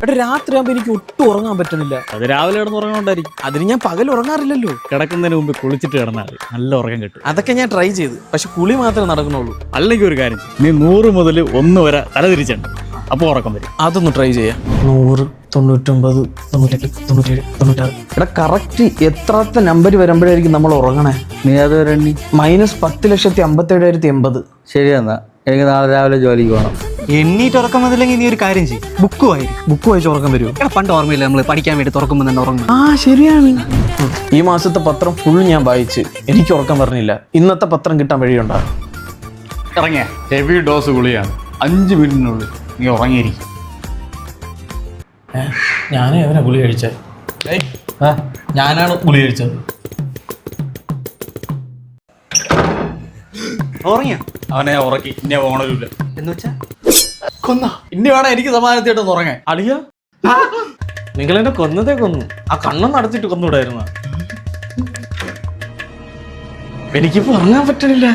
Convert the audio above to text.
എടാ രാത്രിയാകുമ്പോ എനിക്ക് ഒട്ടും ഉറങ്ങാൻ പറ്റുന്നില്ല. അത് രാവിലെ കിടന്ന് ഉറങ്ങുണ്ടായിരിക്കും. അതിന് ഞാൻ പകൽ ഉറങ്ങാറില്ലല്ലോ. കിടക്കുന്നതിന് മുമ്പ് കുളിച്ചിട്ട് കിടന്നാൽ മതി, നല്ല ഉറക്കം കിട്ടും. അതൊക്കെ ഞാൻ ട്രൈ ചെയ്ത്, പക്ഷെ കുളി മാത്രമേ നടക്കുന്നുള്ളൂ. അല്ലെങ്കിൽ ഒരു കാര്യം, നീ 100 മുതൽ 1 വരെ തലതിരിച്ചുണ്ട്, അപ്പോൾ ഉറക്കം വരും. അതൊന്ന് ട്രൈ ചെയ്യാം. 100, 99, 98, 97, 96. എടാ കറക്റ്റ് എത്രാത്ത നമ്പർ വരുമ്പോഴായിരിക്കും നമ്മൾ ഉറങ്ങണേ? നീ അത് വരണ്ടി -10,57,080. ശരി എന്നാ, എനിക്ക് നാളെ രാവിലെ ജോലിക്ക് പോകണം. എണ്ണീറ്റ് ഉറക്കം വന്നില്ലെങ്കിൽ നീ ഒരു കാര്യം ചെയ്യും, ബുക്ക് വായിക്കും. ബുക്ക് വായിച്ച് ഉറക്കം വരുമോ? എടാ പണ്ട് ഓർമ്മയില്ല, നമ്മൾ പഠിക്കാൻ വേണ്ടി തുറക്കുമ്പോൾ തന്നെ ഉറങ്ങും. ആ ശരിയാണ്. ഈ മാസത്തെ പത്രം ഫുൾ ഞാൻ വായിച്ച്, എനിക്ക് ഉറക്കം പറഞ്ഞില്ല. ഇന്നത്തെ പത്രം കിട്ടാൻ വഴിയുണ്ടോ? ഇറങ്ങിയ ഹെവി ഡോസ് ഗുളിയാണ്, 5 മിനിറ്റിനുള്ളിൽ നീ ഉറങ്ങിയിരിക്കും. ഞാനേ അവനെ ഗുളി കഴിച്ചേ. ഞാനാണ് ഗുളി കഴിച്ചത്. ഉറങ്ങിയ അവനെ ഉറക്കി, ഇന്നെ ഓണരില്ല എന്ന് വെച്ചാ കൊന്ന ഇനി വേണം എനിക്ക് സമാധാനത്തിട്ടൊന്ന് ഉറങ്ങാൻ. അളിയ നിങ്ങൾ എന്നെ കൊന്നതേ കൊന്നു. ആ കണ്ണം നടത്തിട്ട് കൊന്നുകൂടായിരുന്നു. എനിക്കിപ്പോ ഉറങ്ങാൻ പറ്റണില്ല.